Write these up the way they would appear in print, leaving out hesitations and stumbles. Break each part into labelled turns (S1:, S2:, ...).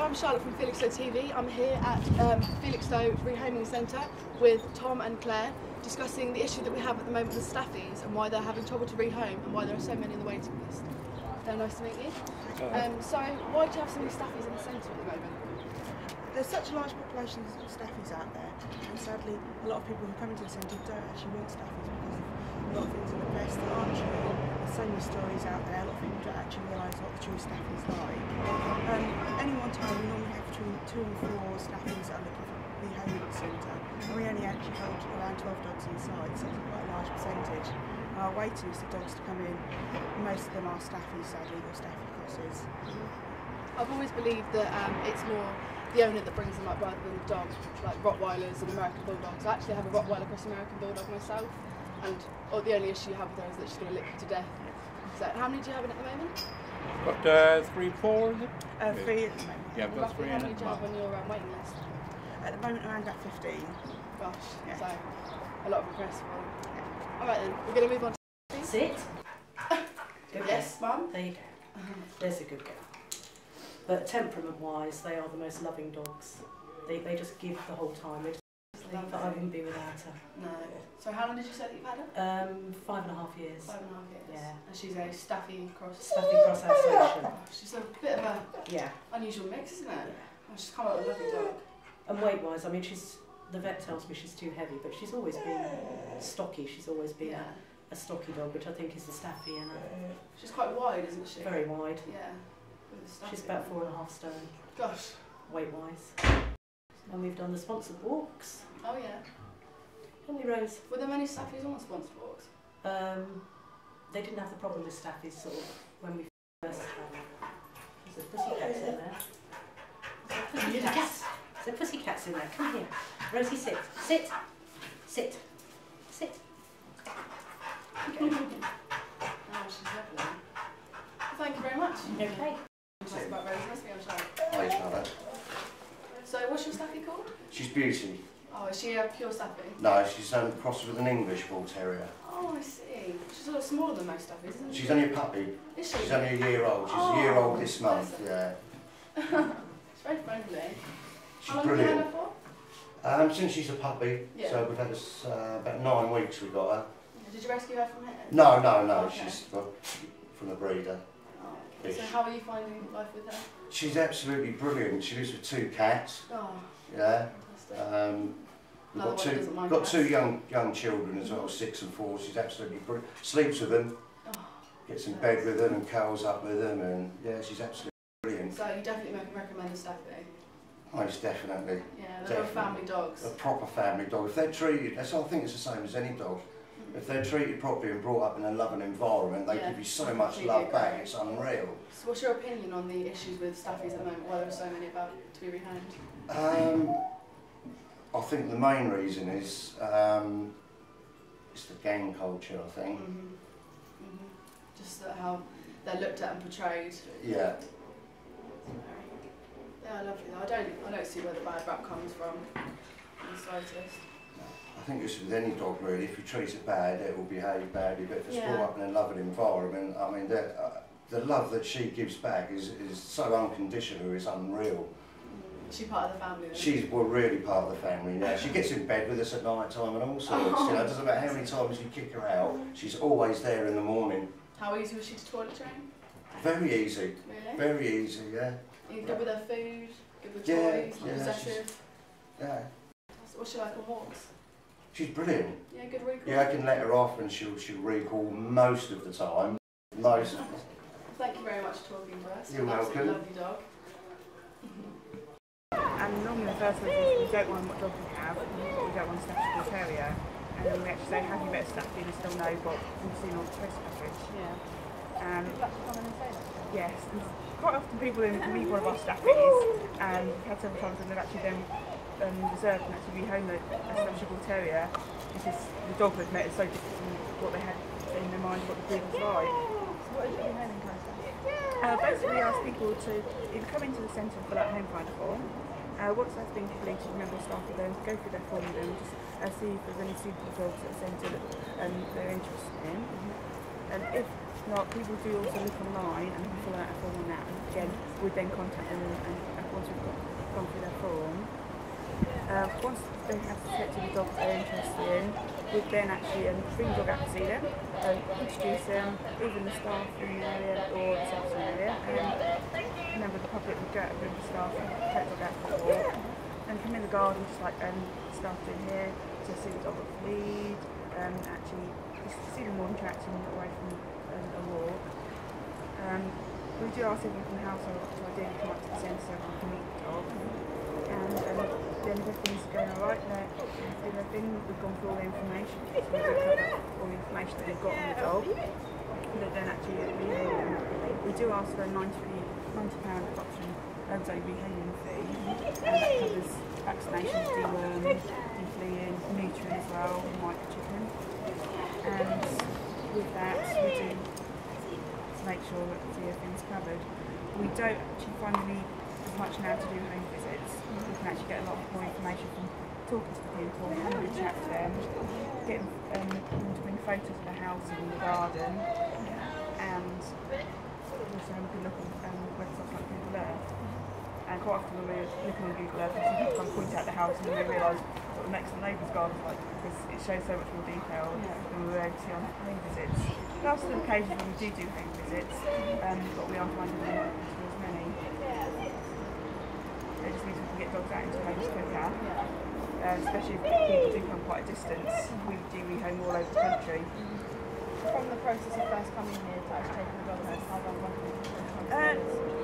S1: I'm Charlotte from Felixstowe TV. I'm here at Felixstowe Rehoming Centre with Tom and Claire, discussing the issue that we have at the moment with Staffies and why they're having trouble to rehome and why there are so many in the waiting list. Nice to meet you. So, why do you have so many Staffies in the centre at the moment?
S2: There's such a large population of Staffies out there, and sadly a lot of people who come into the centre don't actually want Staffies because of a lot of things in the press that aren't true. There's so many stories out there, a lot of people don't actually realise what the true Staffies like. Any one time we normally have between 2 and 4 Staffies that are looking for rehoming at the centre, and we only actually hold around 12 dogs inside, so it's quite a large percentage. Our waiting list of dogs to come in, most of them are Staffies sadly, or Staffie crosses.
S1: I've always believed that it's more the owner that brings them up rather than the dog, like Rottweilers and American Bulldogs. I actually have a Rottweiler cross American Bulldog myself, and the only issue you have with her is that she's going to lick you to death. So how many do you have in at the moment?
S3: Got 3, 4, is it?
S2: 3 at the moment.
S3: Yeah, I've got 3 in
S1: How many
S3: at
S1: do
S3: the
S1: you have on
S3: moment.
S1: your waiting list?
S2: At the moment around about 15.
S1: Gosh,
S2: Yeah.
S1: so a lot of requests for them. Alright then, we're going to move on to
S4: Sit. Good
S1: Yes,
S4: girl.
S1: Mum?
S4: There you go. There's a good girl. But temperament-wise, they are the most loving dogs. They just give the whole time. They just leave that I wouldn't be without her.
S1: No. So how long did you say that you've had her?
S4: 5.5 years.
S1: 5.5 years.
S4: Yeah.
S1: And she's a Staffie cross.
S4: Staffie cross Alsatian.
S1: Oh, she's a bit of a
S4: Yeah.
S1: unusual mix, isn't it? Oh, she's come out with a lovely dog.
S4: And weight-wise, I mean, the vet tells me she's too heavy, but she's always been stocky. She's always been a stocky dog, which I think is the Staffie in her.
S1: She's quite wide, isn't she?
S4: Very wide.
S1: Yeah. With the Staffie.
S4: She's about 4.5 stone,
S1: Gosh.
S4: weight-wise. And we've done the sponsored walks.
S1: Oh yeah.
S4: Haven't we, Rose?
S1: Were there many Staffies on the sponsored walks?
S4: They didn't have the problem with Staffies sort of when we first had them. There's a pussycats in there. Pussycats. There's pussycats in there. Come here. Rosie, sit. Sit. Sit. Sit. Okay.
S1: Oh, she's lovely. Well, thank you very much.
S4: Okay.
S1: That's about Rosie. Nice to meet you, Charlotte.
S5: Hi, Charlotte.
S1: So what's your Staffie called?
S5: She's Beauty.
S1: Oh, is she a pure Staffie?
S5: No, she's crossed with an English Bull Terrier.
S1: Oh, I see. She's a lot smaller than most Staffies, isn't she?
S5: She's only a puppy.
S1: Is she?
S5: She's only a year old. She's a year old this month, yeah.
S1: She's very friendly.
S5: She's
S1: How long have you
S5: brilliant.
S1: had her for?
S5: Since she's a puppy,
S1: Yeah.
S5: so we've had us about 9 weeks we got her.
S1: Did you rescue her from here?
S5: No,
S1: Okay.
S5: she's from the breeder.
S1: Oh. So how are you finding life with her?
S5: She's absolutely brilliant. She lives with 2 cats,
S1: Oh,
S5: yeah.
S1: fantastic.
S5: We've
S1: Another one that doesn't mind
S5: got
S1: cats.
S5: 2 young children as well, 6 and 4. She's absolutely brilliant. Sleeps with them,
S1: Oh,
S5: gets in bed with them and curls up with them, and yeah, she's absolutely brilliant.
S1: so you definitely recommend a Staffie?
S5: Most definitely.
S1: Yeah, they're real family dogs.
S5: A proper family dog. If they're treated, I think it's the same as any dog. If they're treated properly and brought up in a loving environment, they give you so much love back, it's unreal.
S1: So what's your opinion on the issues with Staffies at the moment, why there are so many about to be rehomed?
S5: I think the main reason is it's the gang culture, I think.
S1: Just how they're looked at and portrayed.
S5: Yeah.
S1: They are lovely though. I don't see where the bad rap comes from in the slightest.
S5: I think it's with any dog really, if you treat it bad, it will behave badly, but if it's
S1: Yeah.
S5: brought up in a loving environment, I mean, the love that she gives back is so unconditional, it's unreal.
S1: Is she part of the family then?
S5: We're really part of the family now. She gets in bed with us at night time and all sorts. You know, it doesn't matter how many times you kick her out, she's always there in the morning.
S1: How easy was she to toilet train?
S5: Very easy.
S1: Really?
S5: Very easy, yeah.
S1: Are you good with her food? Good with
S5: Yeah,
S1: toys? Not
S5: yeah,
S1: possessive?
S5: Yeah.
S1: What's she like on walks?
S5: She's brilliant.
S1: Yeah, good recall?
S5: Yeah, I can let her off and she'll recall most of the time. Most.
S1: Thank you very much for talking to us.
S5: You're
S1: An absolutely
S5: welcome.
S1: lovely dog.
S2: And normally the first one is we don't mind what dog we have, we don't want a Staffie Bull Terrier, and then we actually say, have you met a Staffie, and still know what we've seen on the press package.
S1: Yeah.
S2: And
S1: People actually come in and say that?
S2: yes, and quite often people meet one of our Staffies, and we've had several times when they've actually then reserved and actually rehome a Staffie Bull Terrier, because the dog they've met is so different from what they had in their mind, what the breed was like.
S1: So what is your rehoming process?
S2: Basically we ask people to either come into the centre and fill out a home finder form. Once that's been completed, a member of staff will then go through their form with them, just see if there's any suitable dogs at the centre that they're interested in. And if Like, people do also look online and fill out a form on that, and again, we'd then contact them and once we've gone through their form. Once they have selected a dog that they're interested in, we'd then actually bring the dog out to see them, introduce them, even the staff in the area or the reception area, and a member of the public would go out with the staff and take the dog out for a walk, and come in the garden just like staff do here, to see the dog at the lead, actually see them more interacting away from a walk. We do ask everyone from the household to ideally come up to the centre so we can meet the dog. And then if everything's going alright, we've gone through all the information. So we cover all the information that we've got on the dog. But then actually we do ask for a £90 adoption rehoming fee. And that covers vaccinations, deworming, defleeing, neutering as well, and microchipping. And with that we do make sure that everything's covered. We don't actually find we need as much now to do home visits. We can actually get a lot more information from talking to the people, having a chat to them, getting them to bring photos of the house and the garden, and also we can look on websites like Google Earth. And quite often when we're looking on Google Earth, people come point out the house and then they realise what the next neighbour's garden's like, because it shows so much more detail than we were able to see on home visits. There are still occasions when we do home visits, but we are finding them not as many. It just means we can get dogs out into homes quicker, especially if people do come quite a distance. We do rehome all over the country.
S1: From the process of first coming here to actually taking the dog home, how long roughly?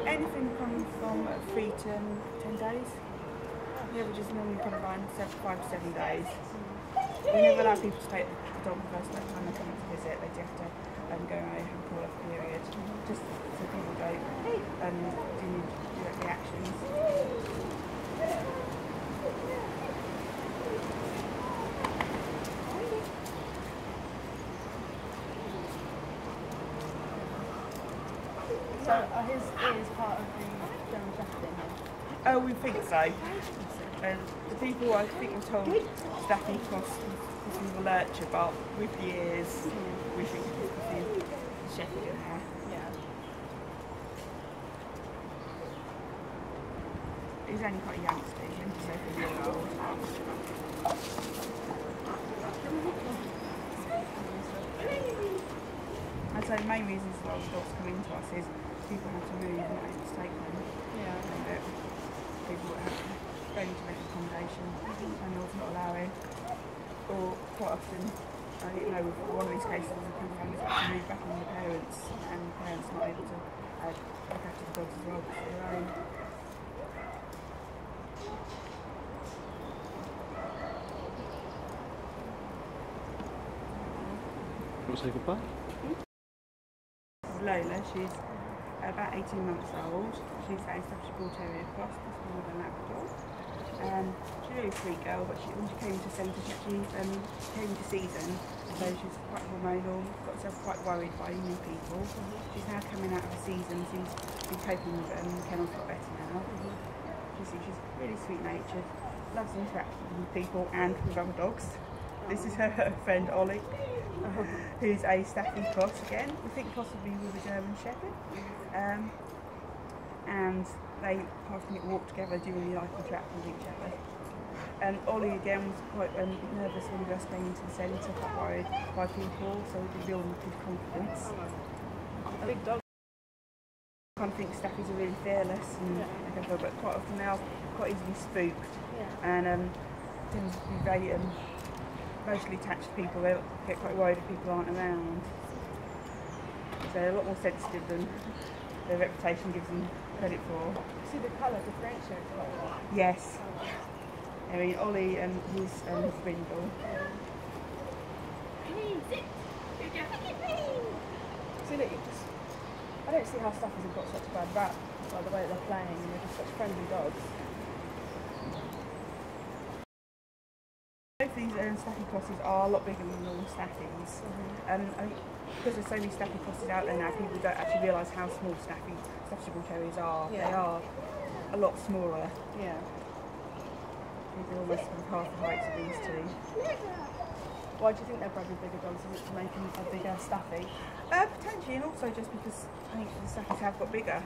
S2: Anything from 3 to 10 days. The average is normally kind of around 5 to 7 days. We never allow people to take the dog the first time they come in to visit. They do have to go away and call off period, just so people don't do direct reactions.
S1: So his is part of the German Shepherd then?
S2: Oh, we think so. The people I think were told Staffies cost the lurcher, but with the ears, we think it's the Shepherd in there.
S1: Yeah.
S2: He's only quite a youngster, he's only 7 years old. And so the main reasons why the dogs come into us is people have to move and not able to take them.
S1: Yeah.
S2: And people have to go into make accommodation and they'll not allow it. Or quite often, I didn't know with one of these cases, the people families have to move back in with the parents and the parents not able to look after the dogs as well because they're their own.
S3: Want to say goodbye?
S2: Lola, she's about 18 months old. She's a Staffies Bull Terrier cross, that's more than Labrador. She's a really sweet girl, but when she came to centre, she actually came to season, so she's quite hormonal, got herself quite worried by new people. She's now coming out of the season, she's been coping with it and the kennel's got better now. She's really sweet-natured, loves interacting with people and with other dogs. This is her friend Ollie, who's a Staffies cross again. We think possibly with a German Shepherd. And they often walk together, do really like interact with each other. And Ollie again was quite nervous when he first came into the centre, quite worried by people, so we build him his confidence.
S1: A big dog.
S2: I kind of think Staffies are really fearless, but quite often they are quite easily spooked. And tend to be very emotionally attached to people. They get quite worried if people aren't around. So they're a lot more sensitive than their reputation gives them credit for.
S1: See the colour differentiates quite a lot.
S2: Yes. I mean, Ollie and his Brindle.
S1: See that I don't see how Staffies have got such a bad rap by the way they're playing and they're just such friendly dogs.
S2: Both these Staffie crosses are a lot bigger than normal Staffies. I mean, because there's so many Staffie crosses out there now, people don't actually realise how small Staffie Bull Terriers are.
S1: Yeah.
S2: They are a lot smaller.
S1: Yeah.
S2: They're almost half the height of these two.
S1: Why do you think they're bred with bigger dogs? Is it to make them a bigger Staffy?
S2: Potentially, and also just because I think the Staffies have got bigger.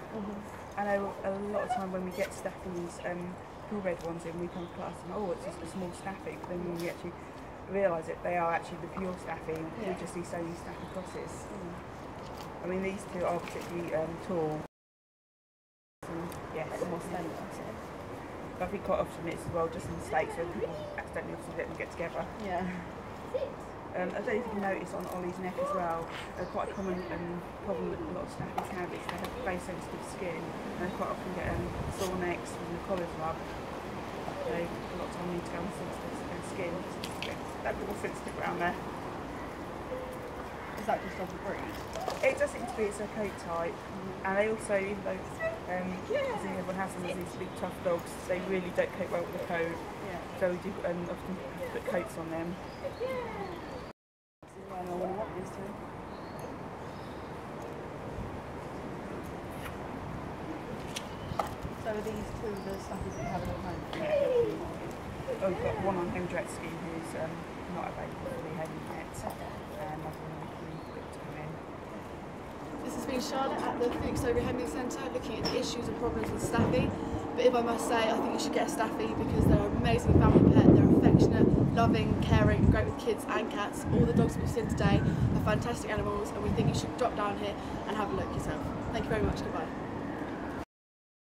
S2: I know a lot of time when we get Staffies, purebred ones in, we come across and it's just a small Staffy, but then when we actually realise it, they are actually the pure Staffy. We just see so many Staffy crosses. I mean, these two are particularly tall. Yes,
S1: more slender.
S2: But I think quite often it's as well just a mistake, so people accidentally obviously let them get together.
S1: Yeah.
S2: I don't know if you can notice on Ollie's neck as well, quite a common problem that a lot of Staffies have is they have very sensitive skin and they quite often get sore necks when the collars rub. They a lot of time need to go on sensitive skin, that little sensitive around there.
S1: Is that just of the breed?
S2: It does seem to be, it's a coat type, and they also, even though everyone has them as these big tough dogs, they really don't cope well with the coat.
S1: Yeah.
S2: So we do often put coats on them.
S1: I want to want these two. So are these two the Staffies that you have at the moment?
S2: Yeah. We've got one on Hemdretsky who's not available for rehoming yet, and another one we look to come in.
S1: This has been Charlotte at the Felixstowe Rehoming Centre looking at the issues and problems with Staffy. But if I must say, I think you should get a Staffy because they're an amazing family pet, they're affectionate, loving, caring, and great with kids and cats. All the dogs we've seen today are fantastic animals and we think you should drop down here and have a look yourself. Thank you very much, goodbye.